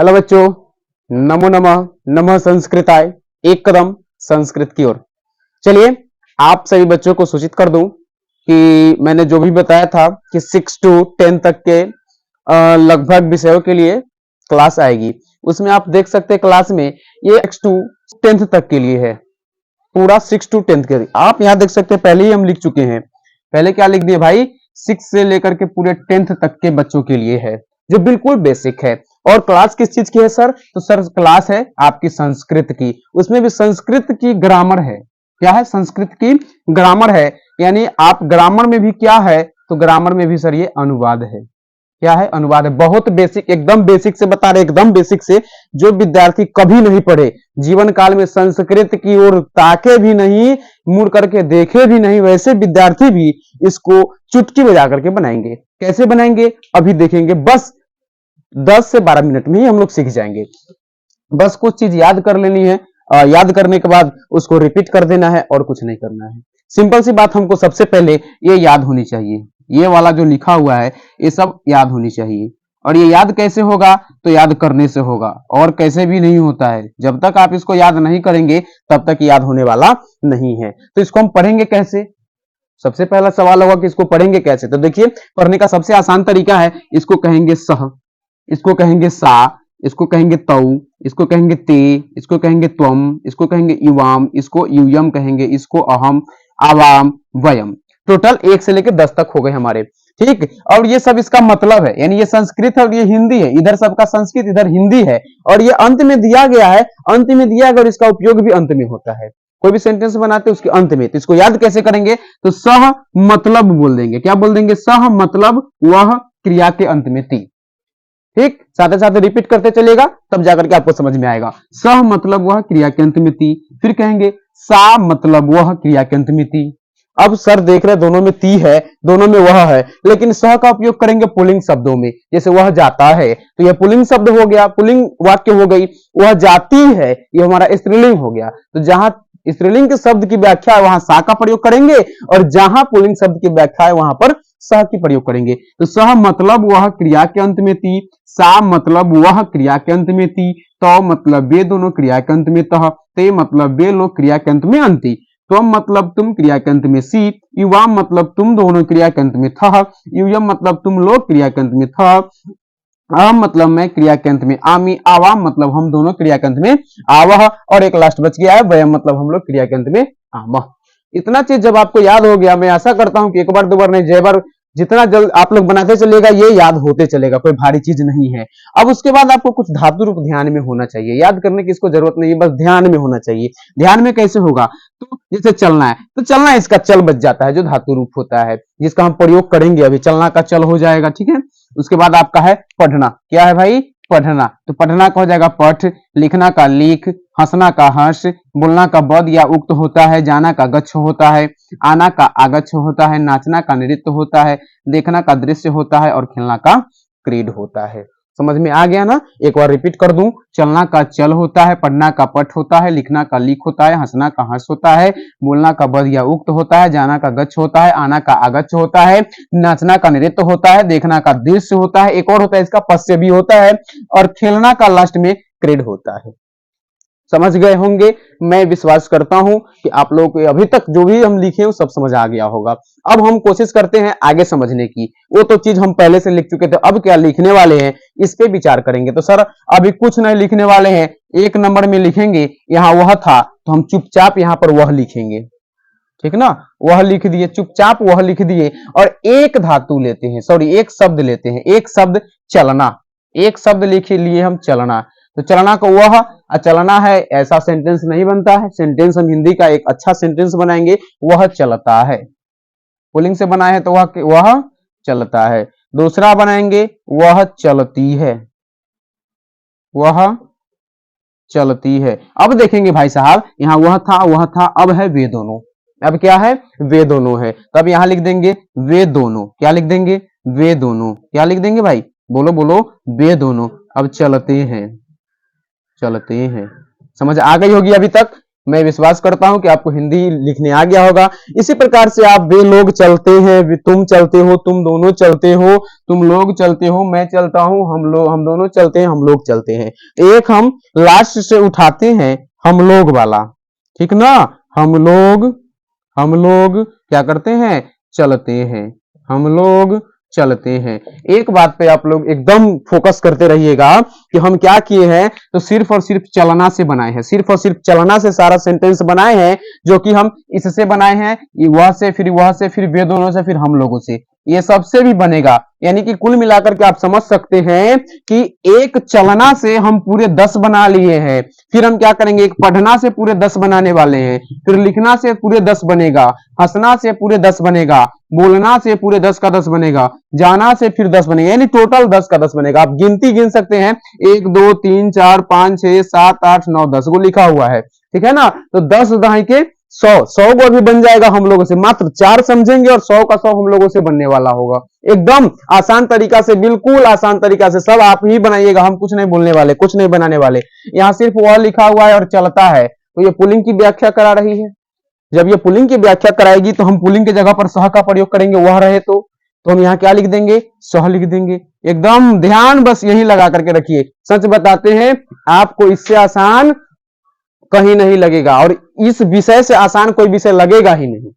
Hello बच्चों, नमो नमः, नमः संस्कृताय। एक कदम संस्कृत की ओर। चलिए आप सभी बच्चों को सूचित कर दूं कि मैंने जो भी बताया था कि 6 to 10 तक के लगभग विषयों के लिए क्लास आएगी। उसमें आप देख सकते हैं क्लास में ये 6 to 10 तक के लिए है, पूरा 6 to 10 के लिए। आप यहाँ देख सकते हैं पहले ही हम लिख चुके हैं। पहले क्या लिख दिए भाई, 6 से लेकर के पूरे 10th तक के बच्चों के लिए है, जो बिल्कुल बेसिक है। और क्लास किस चीज की है सर? तो सर क्लास है आपकी संस्कृत की। उसमें भी संस्कृत की ग्रामर है। क्या है? संस्कृत की ग्रामर है। यानी आप ग्रामर में भी क्या है, तो ग्रामर में भी सर ये अनुवाद है। क्या है? अनुवाद है। बहुत बेसिक, एकदम बेसिक से बता रहे, एकदम बेसिक से, जो विद्यार्थी कभी नहीं पढ़े, जीवन काल में संस्कृत की ओर ताके भी नहीं, मुड़ करके देखे भी नहीं, वैसे विद्यार्थी भी इसको चुटकी बजा करके बनाएंगे। कैसे बनाएंगे अभी देखेंगे। बस 10 से 12 मिनट में ही हम लोग सीख जाएंगे। बस कुछ चीज याद कर लेनी है, याद करने के बाद उसको रिपीट कर देना है और कुछ नहीं करना है। सिंपल सी बात, हमको सबसे पहले ये याद होनी चाहिए। ये वाला जो लिखा हुआ है ये सब याद होनी चाहिए। और ये याद कैसे होगा? तो याद करने से होगा, और कैसे भी नहीं होता है। जब तक आप इसको याद नहीं करेंगे तब तक याद होने वाला नहीं है। तो इसको हम पढ़ेंगे कैसे? सबसे पहला सवाल होगा कि इसको पढ़ेंगे कैसे। तो देखिए, पढ़ने का सबसे आसान तरीका है, इसको कहेंगे सह, इसको कहेंगे सा, इसको कहेंगे तौ, इसको कहेंगे ते, इसको कहेंगे त्वम, इसको कहेंगे युवाम, इसको यूयम कहेंगे, इसको अहम, आवाम, वयम। टोटल 1 से लेकर 10 तक हो गए हमारे। ठीक। और ये सब इसका मतलब है, यानी ये संस्कृत है और ये हिंदी है। इधर सबका संस्कृत, इधर हिंदी है। और ये अंत में दिया गया है, अंत में दिया गया और इसका उपयोग भी अंत में होता है। कोई भी सेंटेंस बनाते हैं उसके अंत में। तो इसको याद कैसे करेंगे? तो सह मतलब बोल देंगे। क्या बोल देंगे? सह मतलब वह क्रिया के अंत में थी। ठीक, साथ साथ रिपीट करते चलेगा, तब जाकर के आपको समझ में आएगा। सह मतलब वह क्रिया के अंत में थी। फिर कहेंगे सा मतलब वह क्रिया के अंत में थी। अब सर देख रहे दोनों में ती है, दोनों में वह है, लेकिन सह का उपयोग करेंगे पुल्लिंग शब्दों में। जैसे वह जाता है, तो यह पुल्लिंग शब्द हो गया, पुल्लिंग वाक्य हो गई। वह जाती है, ये हमारा स्त्रीलिंग हो गया। तो जहां स्त्रीलिंग के शब्द की व्याख्या है वहां सा का प्रयोग करेंगे, और जहां पुल्लिंग शब्द की व्याख्या है वहां पर सह की प्रयोग करेंगे। तो सह मतलब वह क्रिया के अंत में थी, सा मतलब वह क्रिया के अंत में थी, तो मतलब वे दोनों क्रिया के अंत में तह, ते मतलब वे लोग क्रिया के अंत में अंति, त्वम मतलब तुम क्रिया के अंत में सी, युवाम मतलब तुम दोनों क्रिया के अंत में थह, यूयम मतलब तुम लोग क्रिया के अंत में थ, अहम मतलब मैं क्रिया के अंत में आमी, आवाम मतलब हम दोनों क्रिया के अंत में आवह, और एक लास्ट बच गया है वयम मतलब हम लोग क्रिया के अंत में आमह। इतना चीज जब आपको याद हो गया, मैं आशा करता हूं कि एक बार 2 बार नहीं, जय बार जितना जल्द आप लोग बनाते चलेगा ये याद होते चलेगा, कोई भारी चीज नहीं है। अब उसके बाद आपको कुछ धातु रूप ध्यान में होना चाहिए। याद करने की इसको जरूरत नहीं है, बस ध्यान में होना चाहिए। ध्यान में कैसे होगा? तो जैसे चलना है, तो चलना इसका चल बच जाता है, जो धातु रूप होता है, जिसका हम प्रयोग करेंगे अभी। चलना का चल हो जाएगा, ठीक है। उसके बाद आपका है पढ़ना। क्या है भाई? पढ़ना। तो पढ़ना का हो जाएगा पठ, लिखना का लिख, हंसना का हंस, बोलना का बद या उक्त होता है, जाना का गच्छ होता है, आना का आगच्छ होता है, नाचना का नृत्य होता है, देखना का दृश्य होता है, और खेलना का क्रीड होता है। समझ में आ गया ना? एक बार रिपीट कर दूं। चलना का चल होता है, पढ़ना का पठ होता है, लिखना का लिख होता है, हंसना का हंस होता है, बोलना का बद या उक्त होता है, जाना का गच्छ होता है, आना का आगच्छ होता है, नाचना का नृत्य होता है, देखना का दृश्य होता है, एक और होता है इसका पश्य भी होता है, और खेलना का लास्ट में क्रीड होता है। समझ गए होंगे, मैं विश्वास करता हूं कि आप लोगों को अभी तक जो भी हम लिखे वो सब समझ आ गया होगा। अब हम कोशिश करते हैं आगे समझने की। वो तो चीज हम पहले से लिख चुके थे, अब क्या लिखने वाले हैं इस पे विचार करेंगे। तो सर अभी कुछ नहीं लिखने वाले हैं, 1 नंबर में लिखेंगे। यहाँ वह था तो हम चुपचाप यहाँ पर वह लिखेंगे, ठीक ना। वह लिख दिए, चुपचाप वह लिख दिए, और एक धातु लेते हैं, सॉरी एक शब्द लेते हैं, एक शब्द चलना। एक शब्द लिख लिए हम चलना। तो चलना को वह, चलना है, ऐसा सेंटेंस नहीं बनता है। सेंटेंस हम हिंदी का एक अच्छा सेंटेंस बनाएंगे, वह चलता है। पुल्लिंग से बनाए हैं तो वह चलता है। दूसरा बनाएंगे, वह चलती है, वह चलती है। अब देखेंगे भाई साहब, यहाँ वह था, अब है वे दोनों। अब क्या है? वे दोनों है। तब यहां लिख देंगे वे दोनों। क्या लिख देंगे? वे दोनों। क्या लिख देंगे भाई? बोलो बोलो, वे दोनों। अब चलते हैं, चलते हैं। समझ आ गई होगी अभी तक? मैं विश्वास करता हूं कि आपको हिंदी लिखने आ गया होगा। इसी प्रकार से आप वे लोग चलते हैं, तुम चलते हो, तुम दोनों चलते हो, तुम लोग चलते हो, मैं चलता हूं, हम दोनों चलते हैं, हम लोग चलते हैं। एक हम लास्ट से उठाते हैं हम लोग वाला, ठीक ना। हम लोग क्या करते हैं, चलते हैं, हम लोग चलते हैं। एक बात पे आप लोग एकदम फोकस करते रहिएगा कि हम क्या किए हैं, तो सिर्फ और सिर्फ चलना से बनाए हैं, सिर्फ और सिर्फ चलना से सारा सेंटेंस बनाए हैं, जो कि हम इससे बनाए हैं, वह से, फिर वे दोनों से, फिर हम लोगों से, ये सबसे भी बनेगा। यानी कि कुल मिलाकर के आप समझ सकते हैं कि एक चलना से हम पूरे 10 बना लिए हैं। फिर हम क्या करेंगे, एक पढ़ना से पूरे 10 बनाने वाले हैं, फिर लिखना से पूरे 10 बनेगा, हंसना से पूरे 10 बनेगा, बोलना से पूरे 10 का 10 बनेगा, जाना से फिर 10 बनेगा, यानी टोटल 10 का 10 बनेगा। आप गिनती गिन सकते हैं, 1 2 3 4 5 6 7 8 9 10 को लिखा हुआ है, ठीक है ना। तो 10 दहाई के 100 को भी बन जाएगा हम लोगों से। मात्र 4 समझेंगे और 100 का 100 हम लोगों से बनने वाला होगा। एकदम आसान तरीका से, बिल्कुल आसान तरीका से सब आप ही बनाइएगा, हम कुछ नहीं बोलने वाले, कुछ नहीं बनाने वाले। यहाँ सिर्फ वह लिखा हुआ है और चलता है, तो ये पुल्लिंग की व्याख्या करा रही है। जब ये पुल्लिंग की व्याख्या कराएगी तो हम पुल्लिंग की जगह पर सह का प्रयोग करेंगे, वह रहे तो हम यहाँ क्या लिख देंगे, सह लिख देंगे। एकदम ध्यान बस यही लगा करके रखिए। सच बताते हैं, आपको इससे आसान कहीं नहीं लगेगा, और इस विषय से आसान कोई विषय लगेगा ही नहीं।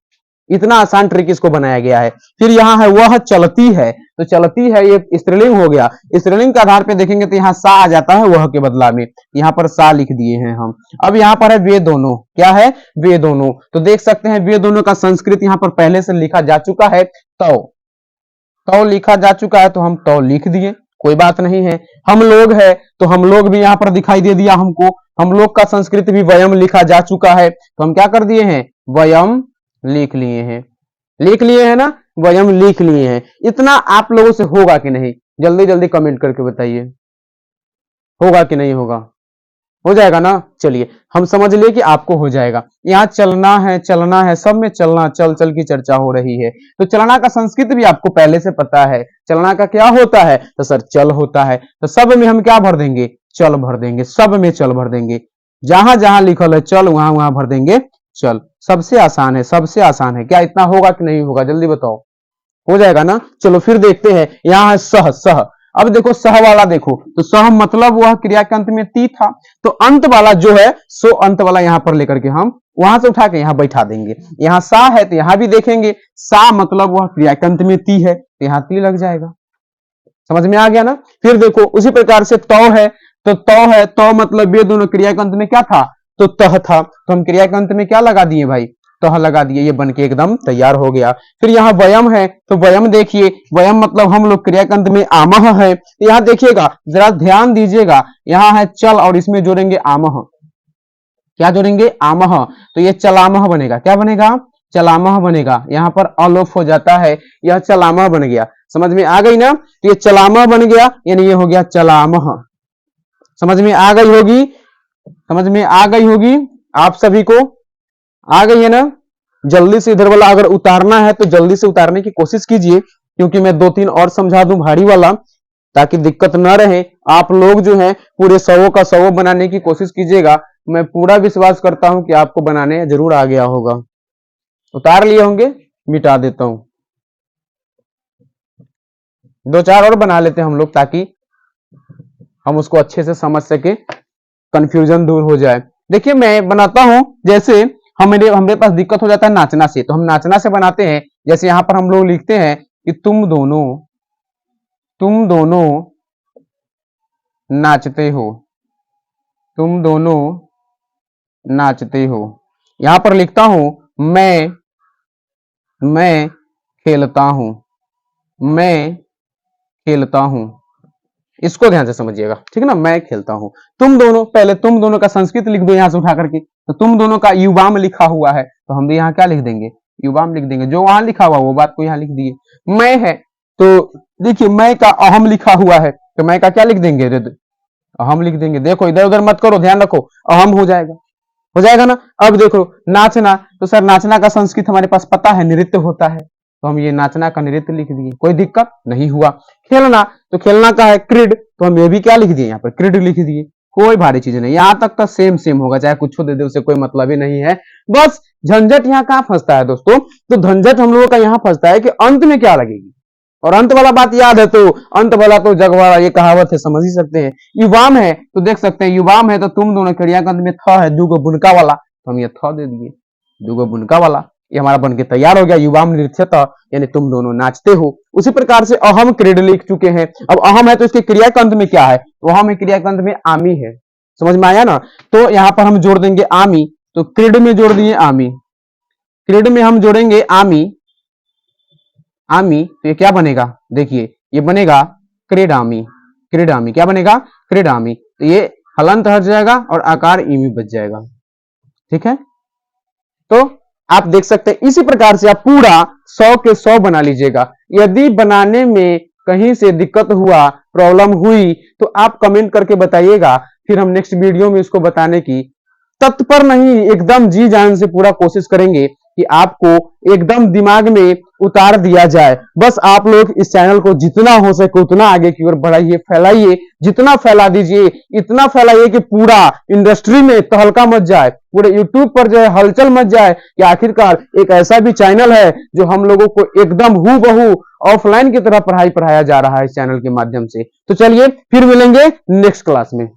इतना आसान ट्रिक इसको बनाया गया है। फिर यहाँ है वह चलती है, तो चलती है ये स्त्रीलिंग हो गया। स्त्रीलिंग के आधार पे देखेंगे तो यहाँ सा आ जाता है वह के बदला में, यहाँ पर सा लिख दिए हैं हम। अब यहाँ पर है वे दोनों, क्या है, वे दोनों। तो देख सकते हैं वे दोनों का संस्कृत यहाँ पर पहले से लिखा जा चुका है, तो लिखा जा चुका है, तो हम तो लिख दिए, कोई बात नहीं है। हम लोग है, तो हम लोग भी यहाँ पर दिखाई दे दिया हमको। हम लोग का संस्कृत भी वयम लिखा जा चुका है, तो हम क्या कर दिए हैं, वयम लिख लिए हैं, लिख लिए हैं ना, वयम लिख लिए हैं। इतना आप लोगों से होगा कि नहीं, जल्दी जल्दी कमेंट करके बताइए, होगा कि नहीं होगा, हो जाएगा ना। चलिए हम समझ लिए कि आपको हो जाएगा। यहाँ चलना है, सब में चलना, चल चल की चर्चा हो रही है। तो चलना का संस्कृत भी आपको पहले से पता है। चलना का क्या होता है, तो सर चल होता है। तो सब में हम क्या भर देंगे, चल भर देंगे, सब में चल भर देंगे। जहां जहां लिखल है चल, वहां वहां भर देंगे चल। सबसे आसान है, सबसे आसान है। क्या इतना होगा कि नहीं होगा, जल्दी बताओ, हो जाएगा ना। चलो फिर देखते हैं, यहाँ है सह, सह। अब देखो सह वाला, देखो तो सह मतलब वह क्रिया के अंत में ती था, तो अंत वाला जो है सो अंत वाला यहाँ पर लेकर के हम वहां से उठा के यहाँ बैठा देंगे। यहाँ सा है तो यहाँ भी देखेंगे सा मतलब वह क्रिया के अंत में ती है, तो यहाँ ती लग जाएगा। समझ में आ गया ना। फिर देखो उसी प्रकार से तौ है, तो तौ है, तौ मतलब ये दोनों क्रिया के अंत में क्या था, तो तह था, तो हम क्रिया के अंत में क्या लगा दिए भाई, तह लगा दिए, ये बन के एकदम तैयार हो गया। फिर यहाँ वयम है, तो वयम देखिए, वयम मतलब हम लोग क्रिया के अंत में आमह है, तो यहाँ देखिएगा जरा ध्यान दीजिएगा, यहाँ है चल और इसमें जोड़ेंगे आमह, क्या जोड़ेंगे, आमह, तो ये चलामह बनेगा, क्या बनेगा, चलामह बनेगा। यहाँ पर अलोप हो जाता है, यह चलामह बन गया। समझ में आ गई ना, तो ये चलामह बन गया, यानी ये हो गया चलामह। समझ में आ गई होगी, समझ में आ गई होगी आप सभी को, आ गई है ना। जल्दी से इधर वाला अगर उतारना है तो जल्दी से उतारने की कोशिश कीजिए, क्योंकि मैं 2-3 और समझा दूं भारी वाला, ताकि दिक्कत ना रहे। आप लोग जो है पूरे 100 का 100 बनाने की कोशिश कीजिएगा। मैं पूरा विश्वास करता हूं कि आपको बनाने जरूर आ गया होगा। उतार लिए होंगे, मिटा देता हूं, 2-4 और बना लेते हैं हम लोग, ताकि हम उसको अच्छे से समझ सके, कंफ्यूजन दूर हो जाए। देखिए मैं बनाता हूं, जैसे हमारे पास दिक्कत हो जाता है नाचना से, तो हम नाचना से बनाते हैं। जैसे यहां पर हम लोग लिखते हैं कि तुम दोनों नाचते हो, तुम दोनों नाचते हो। यहां पर लिखता हूं मैं खेलता हूं, मैं खेलता हूं। इसको ध्यान से समझिएगा, ठीक है ना। मैं खेलता हूं, तुम दोनों, पहले तुम दोनों का संस्कृत लिख दो यहां से उठा करके, तो तुम दोनों का युवाम लिखा हुआ है, तो हम भी यहाँ क्या लिख देंगे, युवाम लिख देंगे। जो वहां लिखा हुआ वो बात को यहाँ लिख दिए। मैं है, तो देखिए मैं का अहम लिखा हुआ है, तो मैं का क्या लिख देंगे, अहम लिख देंगे। देखो इधर उधर मत करो, ध्यान रखो, अहम हो जाएगा, हो जाएगा ना। अब देखो नाचना, तो सर नाचना का संस्कृत हमारे पास पता है, नृत्य होता है, तो हम ये नाचना का नृत्य लिख दिए, कोई दिक्कत नहीं हुआ। खेलना, तो खेलना का है क्रीड, तो हम ये भी क्या लिख दिए, यहाँ पर क्रीड लिख दिए। कोई भारी चीज नहीं, यहाँ तक तो सेम सेम होगा, चाहे कुछ दे दे उसे कोई मतलब ही नहीं है। बस झंझट यहाँ कहाँ फंसता है दोस्तों, तो झंझट हम लोगों का यहाँ फंसता है कि अंत में क्या लगेगी, और अंत वाला बात याद है तो अंत वाला तो जग वाला, ये कहावत है, समझ ही सकते हैं। युवाम है तो देख सकते हैं, युवाम है तो तुम दोनों क्रिया के अंत में थ है, दूगो बुनका वाला, तो हम ये थ दे दिए, दूगो बुनका वाला, ये हमारा बन के तैयार हो गया, युवाम नृत्यत, यानी तुम दोनों नाचते हो। उसी प्रकार से अहम क्रीड लिख चुके हैं। अब अहम है तो इसके क्रिया के अंत में क्या है, तो अहम है क्रिया के अंत में आमी है, समझ में आया ना। तो यहाँ पर हम जोड़ देंगे आमी, तो क्रीड में जोड़ दिए आमी, क्रीड में हम जोड़ेंगे आमी, आमी, तो ये क्या बनेगा, देखिए ये बनेगा क्रीडामी, क्रीडामी क्या बनेगा, क्रीडामी, तो ये हलंत हट जाएगा और आकार ईमी बच जाएगा, ठीक है। तो आप देख सकते हैं इसी प्रकार से आप पूरा 100 के 100 बना लीजिएगा। यदि बनाने में कहीं से दिक्कत हुआ, प्रॉब्लम हुई, तो आप कमेंट करके बताइएगा, फिर हम नेक्स्ट वीडियो में उसको बताने की तत्पर नहीं, एकदम जी जान से पूरा कोशिश करेंगे कि आपको एकदम दिमाग में उतार दिया जाए। बस आप लोग इस चैनल को जितना हो सके उतना आगे की ओर बढ़ाइए, फैलाइए, जितना फैला दीजिए इतना फैलाइए कि पूरा इंडस्ट्री में तहलका मच जाए, पूरे यूट्यूब पर जो है हलचल मच जाए कि आखिरकार एक ऐसा भी चैनल है जो हम लोगों को एकदम हूबहू ऑफलाइन की तरह पढ़ाया जा रहा है इस चैनल के माध्यम से। तो चलिए फिर मिलेंगे नेक्स्ट क्लास में।